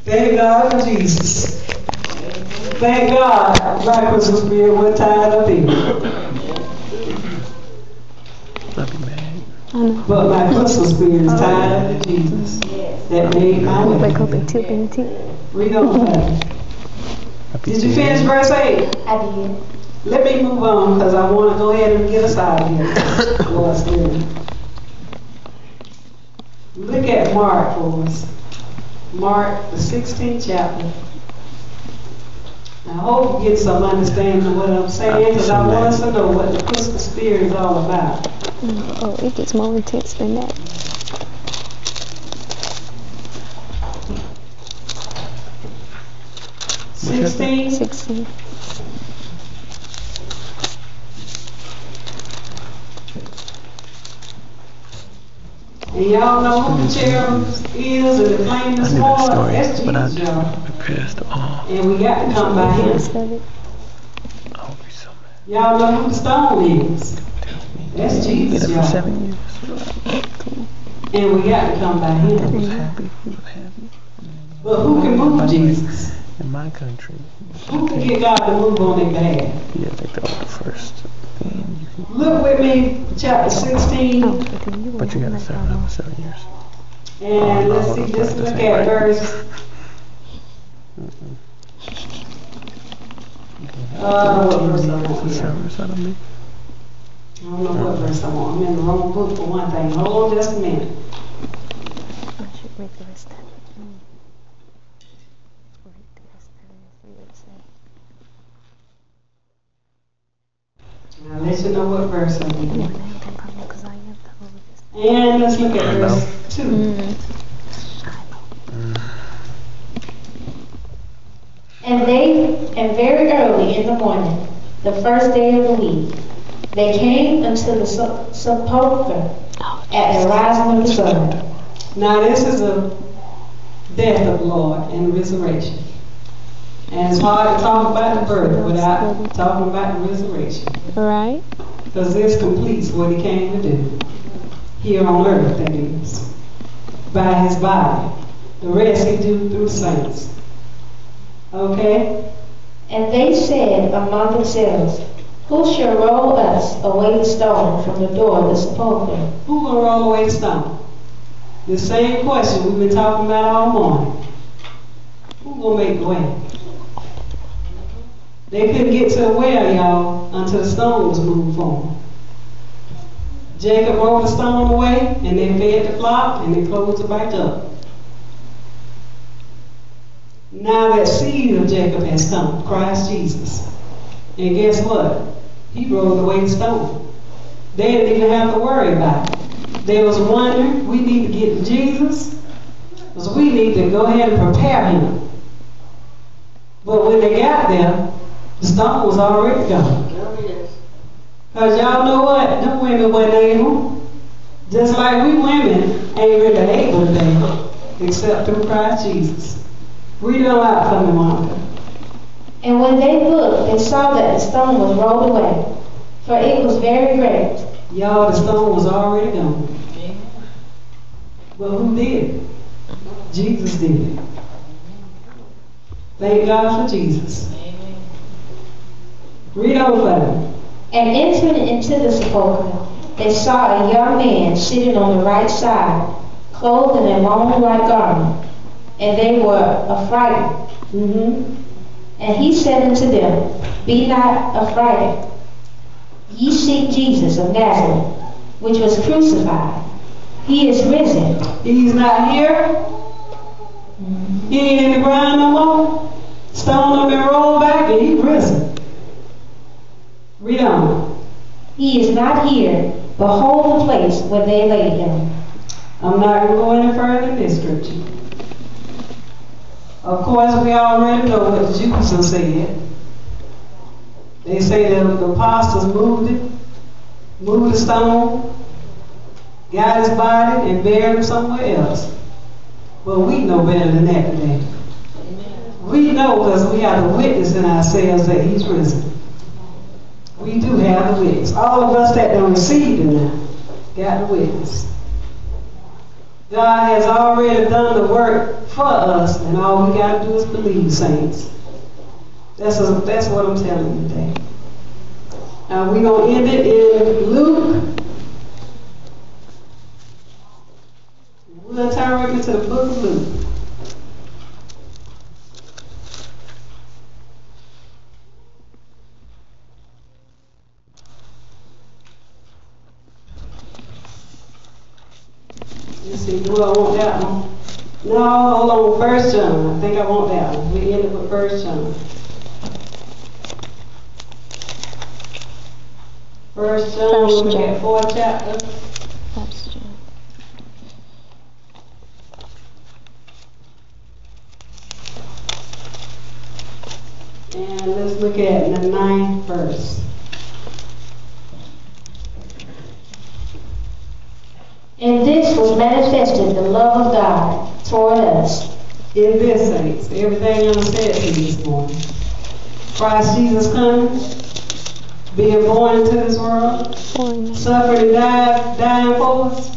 Thank God for Jesus. Thank God my Christmas spirit was tied up in. I'll be mad. But my Christmas spirit is tied up in Jesus. That made my way. Read on that. Did you finish verse 8? I did. Let me move on because I want to go ahead and get us out of here. Lord's willing. Look at Mark for us. Mark, the 16th chapter. I hope you get some understanding of what I'm saying because I want us to know what the Christmas spirit is all about. Oh, it gets more intense than that. Sixteen. And y'all know who the cherub is and the flame this morning? That's Jesus, y'all. And we got to come by him. Y'all know who the stone is? That's Jesus, y'all. And we got to come by him. But who can move Jesus? In my country. Who can get God to move on their behalf? Yeah, they go first. Look with me, chapter 16. But you gotta serve another 7 years. And let's see, just look at verse. What verse am I on here? I don't know what verse I'm on. I'm in the wrong book for one thing. Hold on just a minute. I should make the rest of it. I'll let you know what verse I'm in. And let's look at verse 2. And very early in the morning, the first day of the week, they came unto the sepulchre at the rising of the sun. Now this is a death of the Lord and resurrection. And it's hard to talk about the birth without talking about the resurrection. Right. Because this completes what he came to do. Here on earth, that is. By his body. The rest he do through saints. Okay? And they said among themselves, who shall roll us away the stone from the door of the sepulchre? Who gonna roll away the stone? The same question we've been talking about all morning. Who gonna make the way? They couldn't get to the well, y'all, until the stone was moved for them. Jacob rolled the stone away, and they fed the flock, and they closed it back up. Now that seed of Jacob has come, Christ Jesus. And guess what? He rolled away the stone. They didn't even have to worry about it. They was wondering, we need to get to Jesus, because we need to go ahead and prepare him. But when they got there, the stone was already gone. Because y'all know what? Them women weren't able. Just like we women ain't really able today, except through Christ Jesus. Read it out for me, Monica. And when they looked, they saw that the stone was rolled away, for it was very great. Y'all, the stone was already gone. But who did it? Jesus did it. Thank God for Jesus. Read on for them. And entering into the sepulchre, they saw a young man sitting on the right side, clothed in a long white garment, and they were affrighted. And he said unto them, be not affrighted. Ye seek Jesus of Nazareth, which was crucified. He is risen. He's not here. He ain't in the ground no more. Stone up and rolled back, and he's risen. Read on. He is not here. Behold the place where they laid him. I'm not going to go any further in this scripture. Of course, we already know what the Jews have said. They say that the apostles moved the stone, got his body, and buried him somewhere else. But we know better than that today. We know because we have the witness in ourselves that he's risen. We do have the witness. All of us that don't receive him now got the witness. God has already done the work for us, and all we got to do is believe, saints. That's what I'm telling you today. Now we're going to end it in Luke. We'll turn right into the book of Luke. Let's see, do I want that one? No, hold on, 1 John. I think I want that one. We ended with 1 John. 1 John, we'll look at 4th chapter. 1 John. And let's look at the 9th verse. In this was manifested the love of God toward us. In this, saints, everything I said to you this morning. Christ Jesus coming, being born into this world, suffering and dying for us.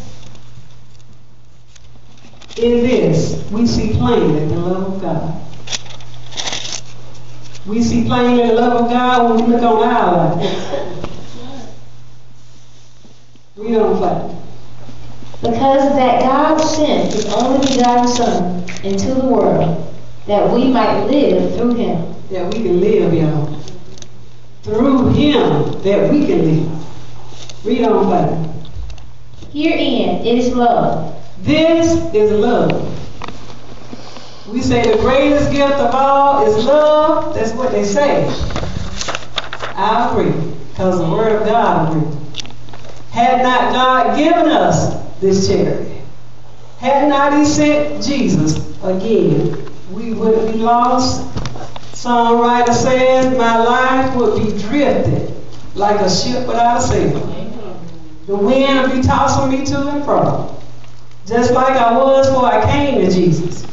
In this, we see plainly the love of God. We see plainly the love of God when we look on our life. We don't fight. Because that God sent His only begotten Son into the world, that we might live through Him. That we can live, y'all. Through Him, that we can live. Read on, Father. Herein is love. This is love. We say the greatest gift of all is love. That's what they say. I agree, because the Word of God agrees. Had not God given us this charity, had not He sent Jesus again, we would be lost. Songwriter says, my life would be drifted like a ship without a sail. The wind would be tossing me to and fro, just like I was before I came to Jesus.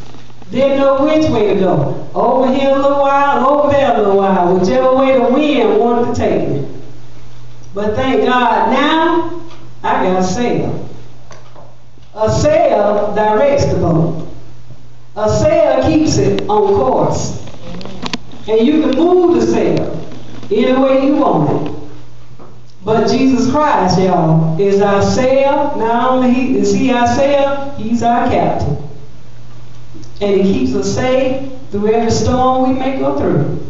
Didn't know which way to go. Over here a little while and over there a little while, whichever way the wind wanted to take me. But thank God now, I got a sail. A sail directs the boat. A sail keeps it on course. And you can move the sail any way you want it. But Jesus Christ, y'all, is our sail. Not only is He our sail, He's our captain. And He keeps us safe through every storm we may go through.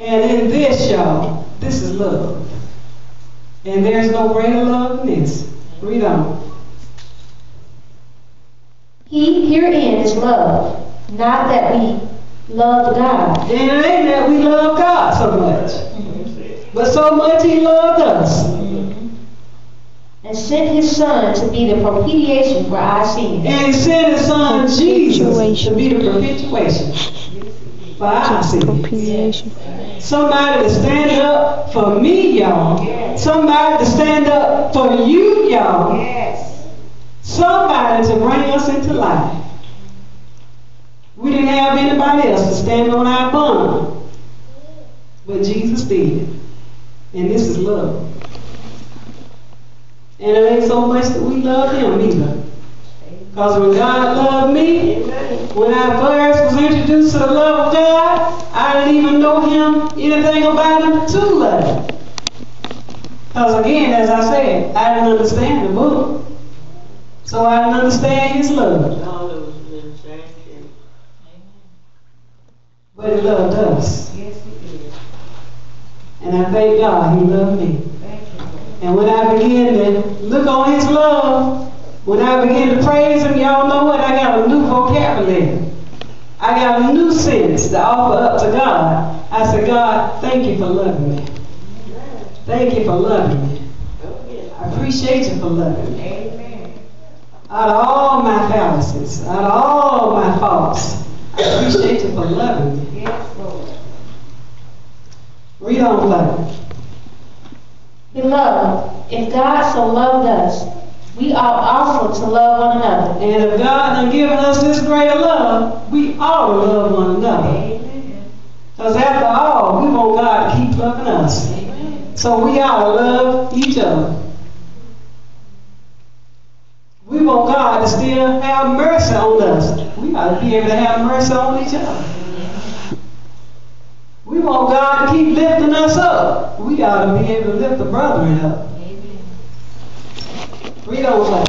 And in this, y'all, this is love. And there's no greater love than this. Read on. Herein is love, not that we love God. And it ain't that we love God so much. But so much He loved us. And sent His Son to be the propitiation for our sins. And He sent His Son Jesus to be the propitiation for our sins. Somebody to stand up for me, y'all. Somebody to stand up for you, y'all. Somebody to bring us into life. We didn't have anybody else to stand on our bond. But Jesus did. And this is love. And it ain't so much that we love Him either. Because when God loved me, when I first was introduced to the love of God, I didn't even know Him, anything about Him to love Him. Because again, as I said, I didn't understand the book. So I didn't understand His love. But He loved us. And I thank God He loved me. And when I began to look on His love, when I began to praise Him, y'all know what? I got a new vocabulary. I got a new sense to offer up to God. I said, God, thank You for loving me. Thank You for loving me. I appreciate You for loving me. Out of all my fallacies, out of all my faults, I appreciate You for loving me. Read on, Father. Beloved, if God so loved us, we ought also to love one another. And if God has given us this greater love, we ought to love one another. Because after all, we want God to keep loving us. So we ought to love each other. want God to still have mercy on us. We ought to be able to have mercy on each other. We want God to keep lifting us up. We ought to be able to lift the brethren up. Read on.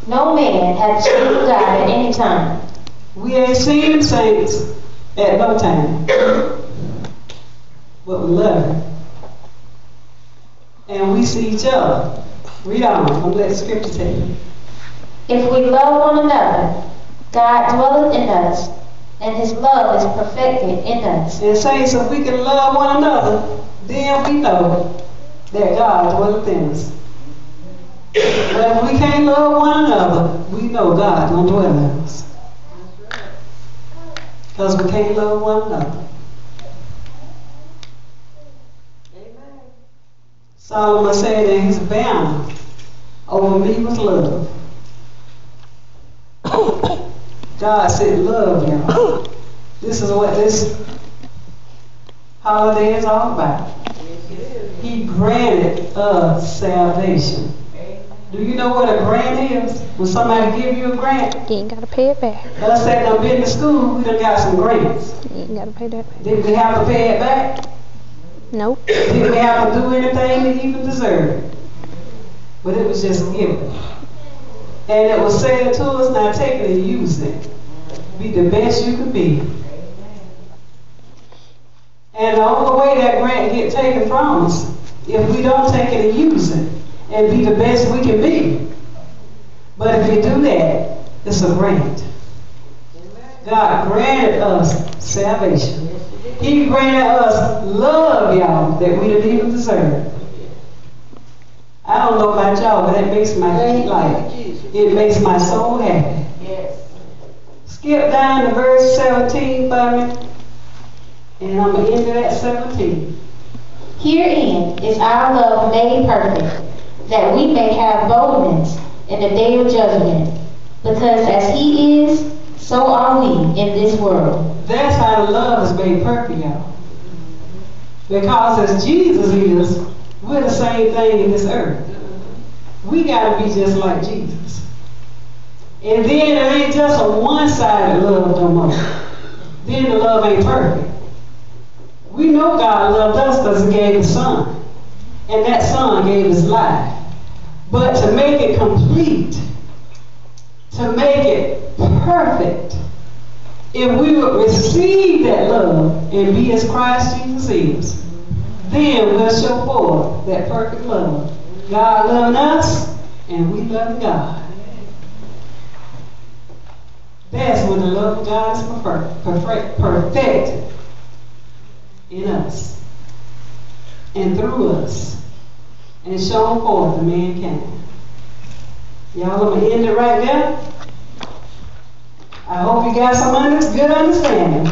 No man hath seen God at any time. We ain't seen saints at no time. But we love Him. And we see each other. Read on. I'm going to let the scripture tell you. If we love one another, God dwelleth in us, and His love is perfected in us. And saints, if we can love one another, then we know that God dwelleth in us. But if we can't love one another, we know God don't dwell in us. Because we can't love one another. Amen. Solomon said that his banner over me was love. God said love, y'all. This is what this holiday is all about. He granted us salvation. Do you know what a grant is? When somebody give you a grant? You ain't got to pay it back. Us that done been to school, we done got some grants. You ain't got to pay that back. Did we have to pay it back? Nope. Did we have to do anything to even deserve it? But it was just given. And it was said to us, now take it and use it. Be the best you can be. And the only way that grant get taken from us, if we don't take it and use it, and be the best we can be. But if we do that, it's a grant. God granted us salvation. He granted us love, y'all, that we didn't even deserve. I don't know about y'all, but it makes my feet light. It makes my soul happy. Skip down to verse 17 for me. And I'm going to end it at 17. Herein is our love made perfect, that we may have boldness in the day of judgment. Because as He is, so are we in this world. That's how the love is made perfect, y'all. Because as Jesus is, we're the same thing in this earth. We got to be just like Jesus. And then it ain't just a one-sided love no more. Then the love ain't perfect. We know God loved us because He gave His Son. And that Son gave His life. But to make it complete, to make it perfect, if we would receive that love and be as Christ Jesus is, then we'll show forth that perfect love. God loving us, and we love God. That's when the love of God is perfected in us and through us and shown forth to mankind. Y'all, I'm going to end it right there. I hope you got some good understanding. I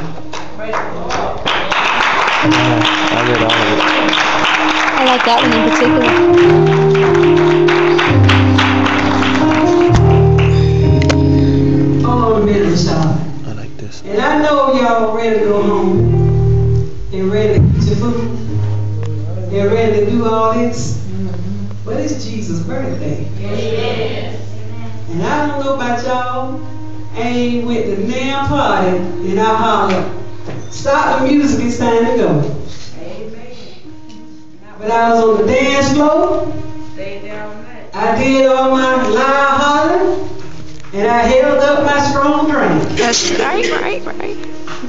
read all of it. I like that one in particular. Hold on a minute, y'all. I like this. And I know y'all ready to go home and ready to eat your food and ready to do all this. But it's Jesus' birthday. And I don't know about y'all. I ain't went to damn party and I hollered, stop the music, it's time to go. But I was on the dance floor. I did all my loud hollering, and I held up my strong drink. That's right.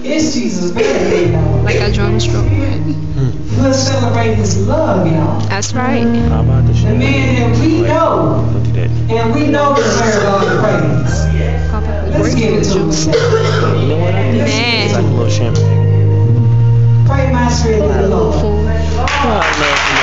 It's Jesus' birthday, y'all. Like a drum stroke. We'll celebrate His love, y'all. That's right. How about the shit? The man that we know, Look at that. and we know deserve all the praise. Let's give it to Him. You know what I think? Man. It's like a little champagne. Pray my strength in the Lord. I love